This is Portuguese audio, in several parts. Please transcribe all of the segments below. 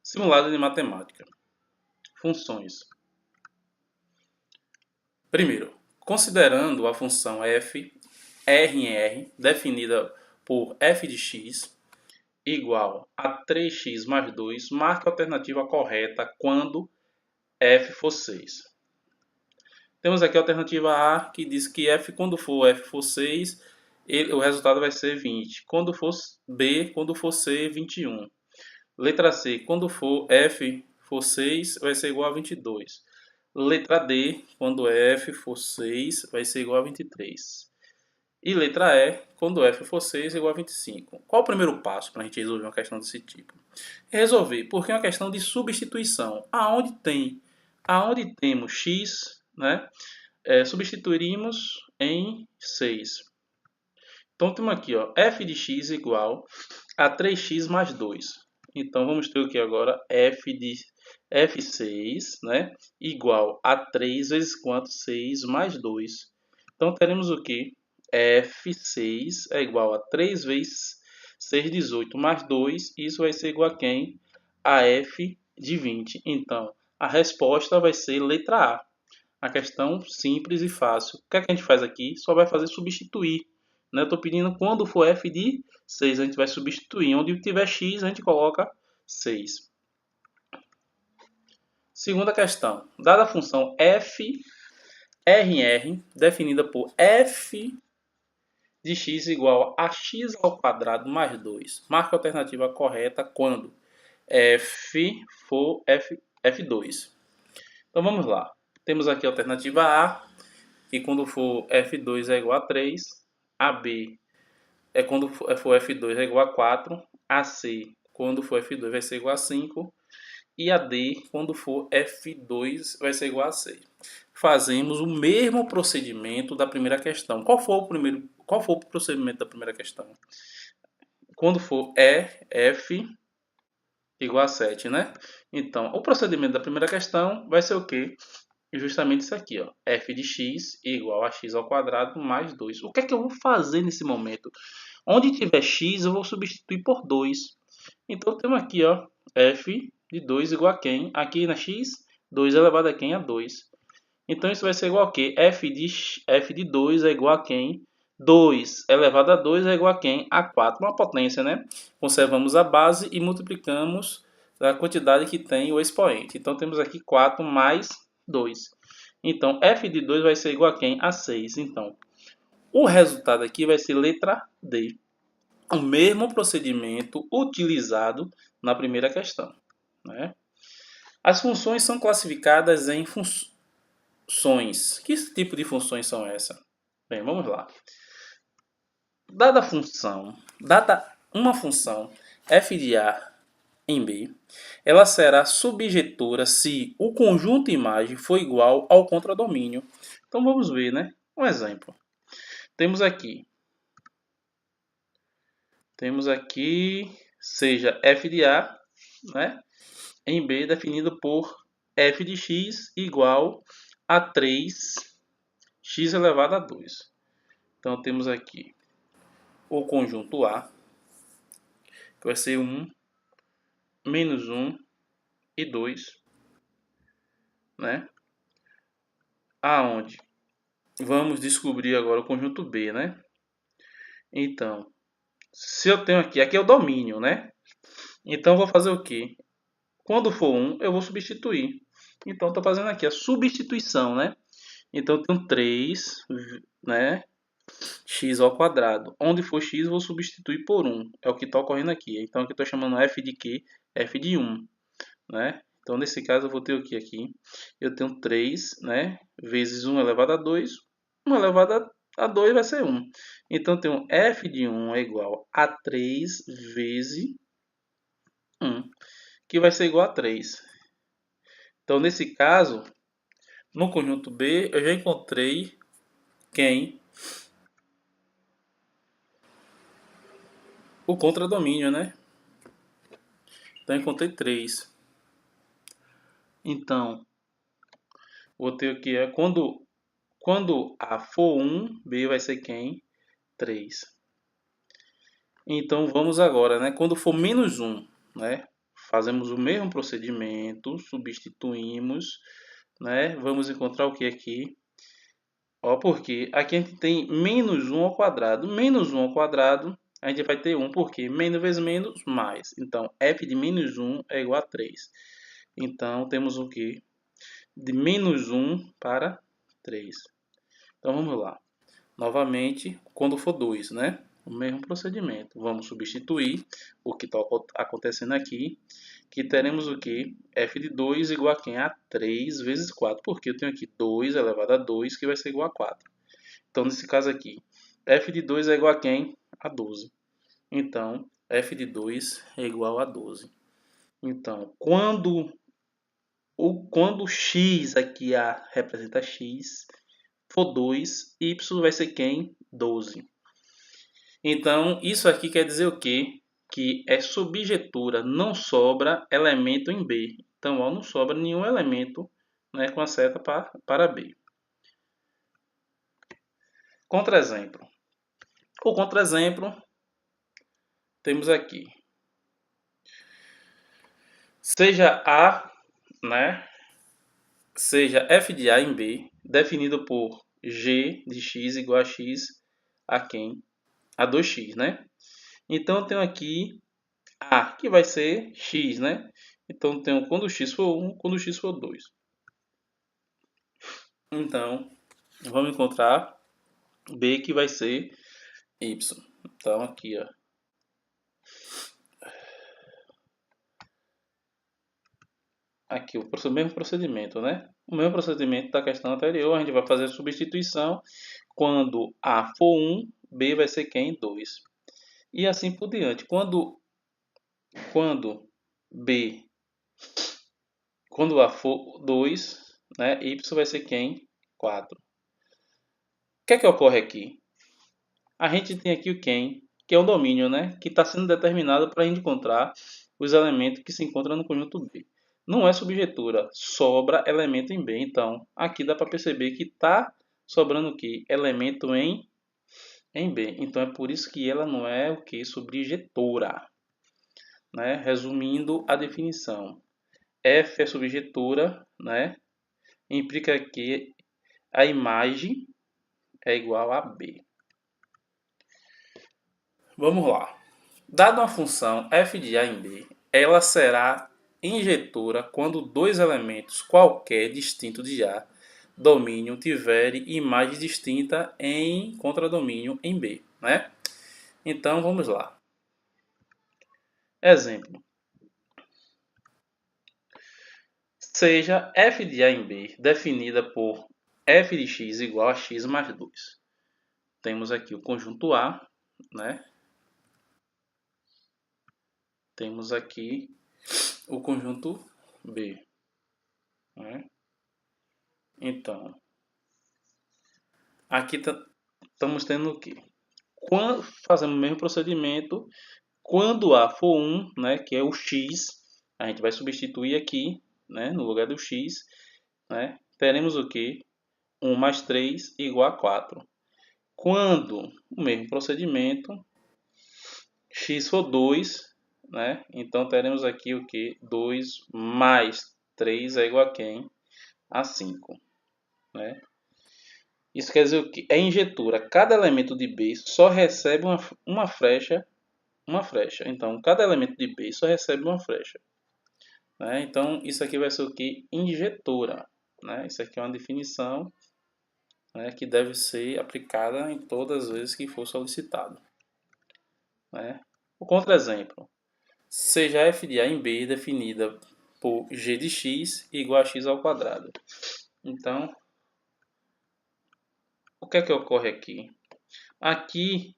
Simulado de matemática. Funções. Primeiro, considerando a função f, R em R, definida por f de x, igual a 3x mais 2, marque a alternativa correta quando f for 6. Temos aqui a alternativa A, que diz que quando f for 6, o resultado vai ser 20. Quando for B, quando for C, 21. Letra C, quando f for 6, vai ser igual a 22. Letra D, quando f for 6, vai ser igual a 23. E letra E, quando f for 6, é igual a 25. Qual o primeiro passo para a gente resolver uma questão desse tipo? Resolver, porque é uma questão de substituição. Aonde temos x, né, substituiríamos em 6. Então temos aqui, ó, f de x igual a 3x mais 2. Então vamos ter aqui agora f6, né, igual a 3 vezes quanto? 6 mais 2. Então teremos o que? f6 é igual a 3 vezes 6, 18, mais 2. Isso vai ser igual a quem? A f de 20. Então a resposta vai ser letra A. A questão simples e fácil. O que é que a gente faz aqui? Só vai fazer substituir. Eu estou pedindo quando for f de 6, a gente vai substituir. Onde tiver x, a gente coloca 6. Segunda questão. Dada a função f, R em R, definida por f de x igual a x ao quadrado mais 2. Marque a alternativa correta quando f for f2. Então vamos lá. Temos aqui a alternativa A, que quando for f2 é igual a 3. A B é quando for f2 é igual a 4. A C, quando for f2 vai ser igual a 5. E a D, quando for f2 vai ser igual a 6. Fazemos o mesmo procedimento da primeira questão. Qual foi o procedimento da primeira questão? Quando for f igual a 7, né? Então, o procedimento da primeira questão vai ser o quê? Justamente isso aqui, ó. F de x igual a x ao quadrado mais 2. O que é que eu vou fazer nesse momento? Onde tiver x, eu vou substituir por 2. Então, temos aqui, ó, f de 2 igual a quem? Aqui na x, 2 elevado a quem? A 2. Então, isso vai ser igual a quê? F de 2 é igual a quem? 2 elevado a 2 é igual a quem? A 4. Uma potência, né? Conservamos a base e multiplicamos a quantidade que tem o expoente. Então, temos aqui 4 mais 2. Então, f de 2 vai ser igual a quem? A 6. Então, o resultado aqui vai ser letra D. O mesmo procedimento utilizado na primeira questão, né? As funções são classificadas em funções. Que tipo de funções são essas? Bem, vamos lá. Dada uma função f de A em B, ela será subjetora se o conjunto imagem for igual ao contradomínio. Então vamos ver, né? Um exemplo. Temos aqui, seja f de A, né, em B definido por f de x igual a 3x elevado a 2. Então temos aqui o conjunto A, que vai ser 1, menos 1 e 2, né? Aonde vamos descobrir agora o conjunto B, né? Então, se eu tenho aqui é o domínio, né? Então eu vou fazer o quê? Quando for 1, eu vou substituir. Então estou fazendo aqui a substituição, né? Então eu tenho 3, né, x ao quadrado. Onde for x, eu vou substituir por 1. É o que está ocorrendo aqui. Então aqui eu estou chamando f de quê? F de 1, né? Então nesse caso eu vou ter o que aqui? Eu tenho 3, né, vezes 1 elevado a 2. 1 elevado a 2 vai ser 1. Então eu tenho f de 1 é igual a 3 vezes 1, que vai ser igual a 3. Então nesse caso, no conjunto B, eu já encontrei quem? O contradomínio, né? Então eu encontrei 3. Então, vou ter aqui quando A for 1, B vai ser quem? 3. Então vamos agora, né? Quando for menos 1, né? fazemos o mesmo procedimento, substituímos, né? Vamos encontrar o que aqui? Ó, porque aqui a gente tem menos 1 ao quadrado. Menos 1 ao quadrado, a gente vai ter 1, porque menos vezes menos, mais. Então, f de menos 1 é igual a 3. Então, temos o que? De menos 1 para 3. Então, vamos lá. Novamente, quando for 2, né? O mesmo procedimento. Vamos substituir o que está acontecendo aqui, que teremos o que? F de 2 igual a quem? A 3 vezes 4, porque eu tenho aqui 2 elevado a 2, que vai ser igual a 4. Então, nesse caso aqui, F de 2 é igual a quem? A 12. Então, F de 2 é igual a 12. Então, quando x aqui representa x, for 2, y vai ser quem? 12. Então, isso aqui quer dizer o quê? Que é subjetura, não sobra elemento em B. Então, ó, não sobra nenhum elemento, né, com a seta para B. Contra-exemplo. O contra-exemplo, temos aqui. Seja A, né, seja f de A em B, definido por g de x igual a x a quem? A 2x, né? Então, eu tenho aqui A, que vai ser x, né? Então, tenho quando x for 1, quando x for 2. Então, vamos encontrar B, que vai ser y. Então, aqui, ó. Aqui, o mesmo procedimento, né? O mesmo procedimento da questão anterior, a gente vai fazer a substituição. Quando A for 1, B vai ser quem? 2. E assim por diante. Quando B, quando A for 2, né, Y vai ser quem? 4. O que é que ocorre aqui? A gente tem aqui o quem, que é um domínio, né, que está sendo determinado para a gente encontrar os elementos que se encontram no conjunto B. Não é subjetura, sobra elemento em B. Então, aqui dá para perceber que está sobrando o que? Elemento em B. Então, é por isso que ela não é o que? Subjetora. Né? Resumindo a definição. F é subjetura, né? Implica que a imagem é igual a B. Vamos lá. Dada uma função f de A em B, ela será injetora quando dois elementos qualquer distintos de A domínio tiverem imagem distinta em contradomínio em B, né? Então vamos lá. Exemplo. Seja f de A em B definida por f de x igual a x mais 2. Temos aqui o conjunto A, né? Temos aqui o conjunto B, né? Então, aqui estamos tendo o quê? Quando fazemos o mesmo procedimento, quando A for 1, né, que é o x, a gente vai substituir aqui, né, no lugar do x, né, teremos o quê? 1 mais 3 igual a 4. Quando o mesmo procedimento, x for 2, né, então teremos aqui o quê? 2 mais 3 é igual a quem? A 5. Né? Isso quer dizer o quê? É injetura. Cada elemento de B só recebe uma flecha. Então, cada elemento de B só recebe uma flecha. Né? Então, isso aqui vai ser o que? Injetora. Né? Isso aqui é uma definição, né, que deve ser aplicada em todas as vezes que for solicitado. Né? O contra-exemplo. Seja f de A em B definida por g de x igual a x ao quadrado. Então, o que é que ocorre aqui? Aqui,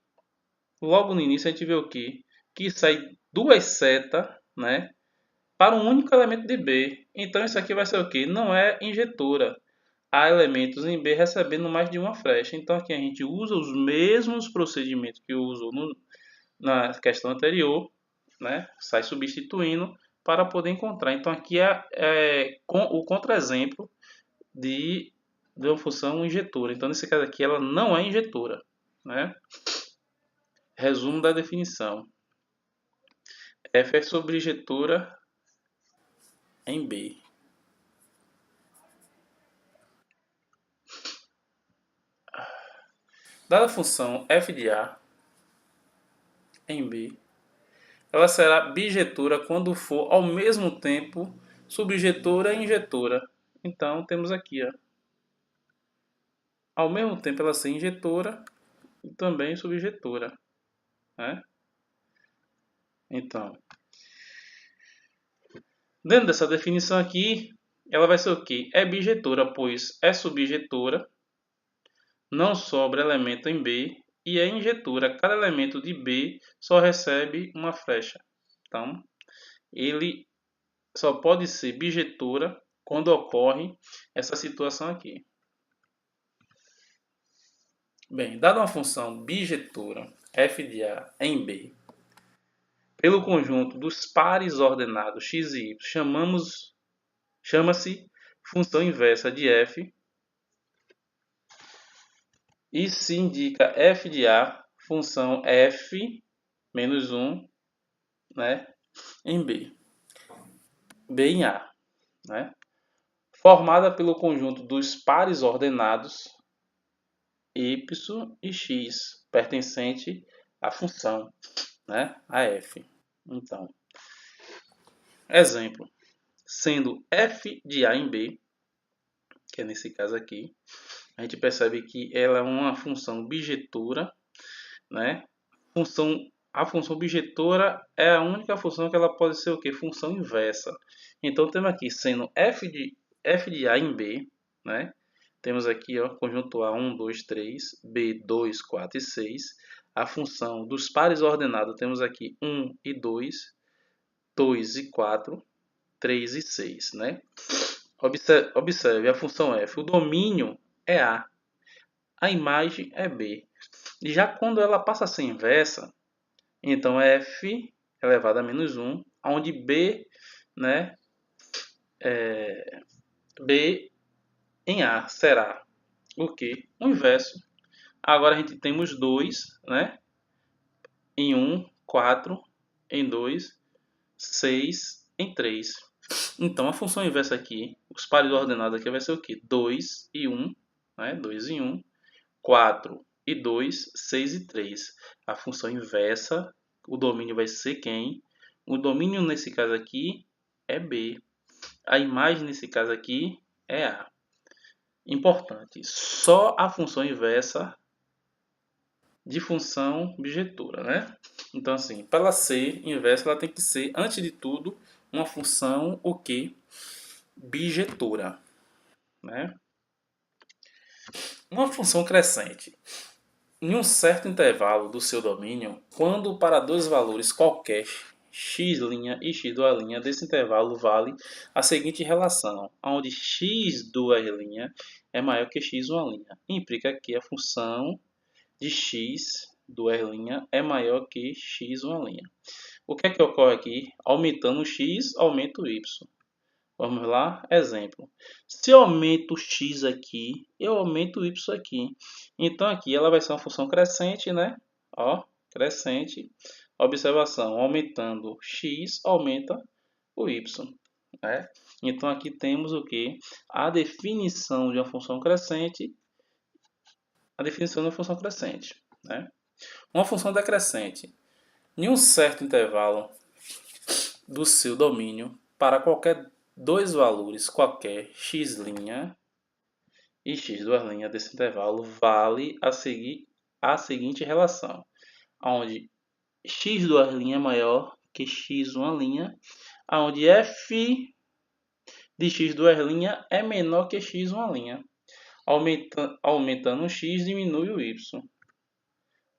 logo no início, a gente vê o quê? Que sai duas setas, né, para um único elemento de B. Então, isso aqui vai ser o quê? Não é injetora. Há elementos em B recebendo mais de uma flecha. Então, aqui a gente usa os mesmos procedimentos que usou na questão anterior, né? Sai substituindo para poder encontrar. Então, aqui é o contra-exemplo de uma função injetora. Então, nesse caso aqui, ela não é injetora. Né? Resumo da definição. F é subjetora em B. Dada a função f de A em B, ela será bijetora quando for ao mesmo tempo subjetora e injetora. Então temos aqui, ó, ao mesmo tempo ela ser injetora e também subjetora, né? Então, dentro dessa definição aqui, ela vai ser o quê? É bijetora, pois é subjetora, não sobra elemento em B, e é injetora. Cada elemento de B só recebe uma flecha. Então, ele só pode ser bijetora quando ocorre essa situação aqui. Bem, dada uma função bijetora f de A em B, pelo conjunto dos pares ordenados x e y, chama-se função inversa de f, e se indica f de A, função f menos 1, né, em B. B em A, né, formada pelo conjunto dos pares ordenados y e x, pertencente à função, né, a f. Então, exemplo, sendo f de A em B, que é nesse caso aqui, a gente percebe que ela é uma função bijetora, né? A função bijetora é a única função que ela pode ser o quê? Função inversa. Então temos aqui sendo f de A em B, né? Temos aqui, ó, conjunto A 1, 2, 3, B 2, 4 e 6. A função dos pares ordenados temos aqui 1 e 2, 2 e 4, 3 e 6, né? Observe a função f. O domínio é A. A imagem é B. E já quando ela passa a ser inversa, então é f elevado a menos 1, onde B, né, B em A será o quê? O inverso. Agora a gente temos 2, né, em 1, 4, em 2, 6, em 3. Então a função inversa aqui, os pares ordenados aqui vai ser o quê? 2 e 1, né, 2 e 1, 4 e 2, 6 e 3. A função inversa, o domínio vai ser quem? O domínio nesse caso aqui é B. A imagem nesse caso aqui é A. Importante, só a função inversa de função bijetora, né? Então assim, para ela ser inversa, ela tem que ser, antes de tudo, uma função o quê? Bijetora, né? Uma função crescente. Em um certo intervalo do seu domínio, quando para dois valores qualquer, x' e x2' desse intervalo vale a seguinte relação, onde x2' é maior que x1'. Implica que a função de x2' é maior que x1'. O que é que ocorre aqui? Aumentando o x, aumenta o y. Vamos lá, exemplo. Se eu aumento o x aqui, eu aumento o y aqui. Então aqui ela vai ser uma função crescente, né? Ó, crescente. Observação, aumentando x, aumenta o y. Né? Então aqui temos o que? A definição de uma função crescente. A definição de uma função crescente. Né? Uma função decrescente. Em um certo intervalo do seu domínio, para qualquer dois valores qualquer, x' e x2' desse intervalo, vale a seguinte relação, onde x2' é maior que x1', onde f de x2' é menor que x1'. Aumentando o x, diminui o y.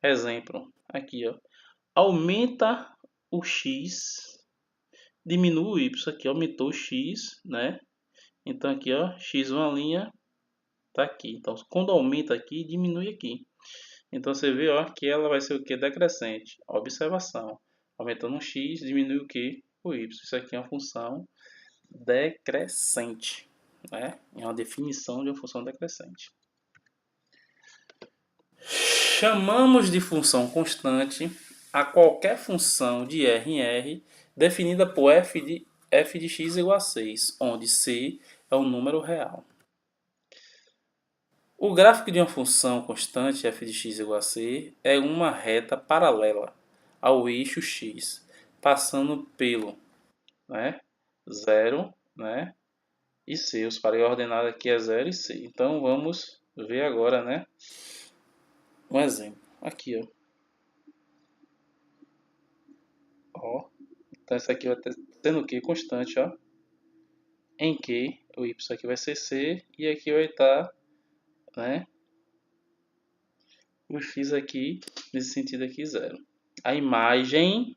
Exemplo, aqui, ó. Aumenta o x, diminui o y. Aqui aumentou o x, né? Então aqui, ó, x1' tá aqui. Então quando aumenta aqui, diminui aqui. Então você vê, ó, que ela vai ser o que? Decrescente. Observação. Aumentando um x, diminui o que? O y. Isso aqui é uma função decrescente, né? É uma definição de uma função decrescente. Chamamos de função constante a qualquer função de R em R definida por f de f de x igual a 6, onde c é um número real. O gráfico de uma função constante f de x igual a c é uma reta paralela ao eixo x, passando pelo 0 e c. Os parâmetros ordenados aqui é 0 e c. Então vamos ver agora um exemplo. Aqui, ó. Então isso aqui vai ter sendo o que? Constante, ó. Em que o y aqui vai ser c e aqui vai estar o x aqui, nesse sentido aqui, 0. A imagem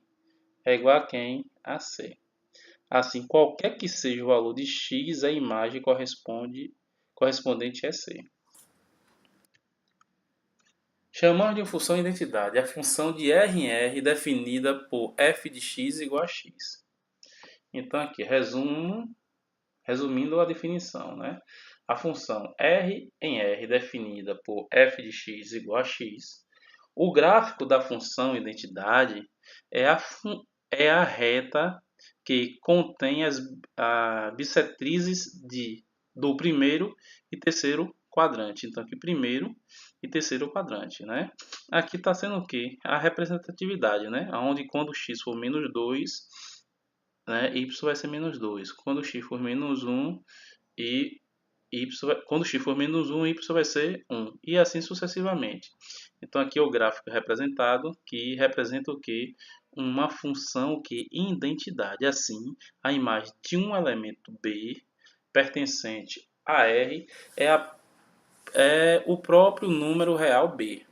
é igual a quem? A c. Assim, qualquer que seja o valor de x, a imagem correspondente é c. Chamamos de função identidade a função de R em R definida por f de x igual a x. Então aqui, resumindo a definição, A função R em R definida por f de x igual a x. O gráfico da função identidade é a reta que contém as bissetrizes do primeiro e terceiro quadrante. Então aqui primeiro e terceiro quadrante, Aqui está sendo o que? A representatividade, Onde quando x for menos 2, y vai ser menos 2. Quando x for menos 1, quando x for menos 1, y vai ser 1. E assim sucessivamente. Então aqui é o gráfico representado, que representa o que? Uma função que em identidade. Assim, a imagem de um elemento B pertencente a R é o próprio número real B.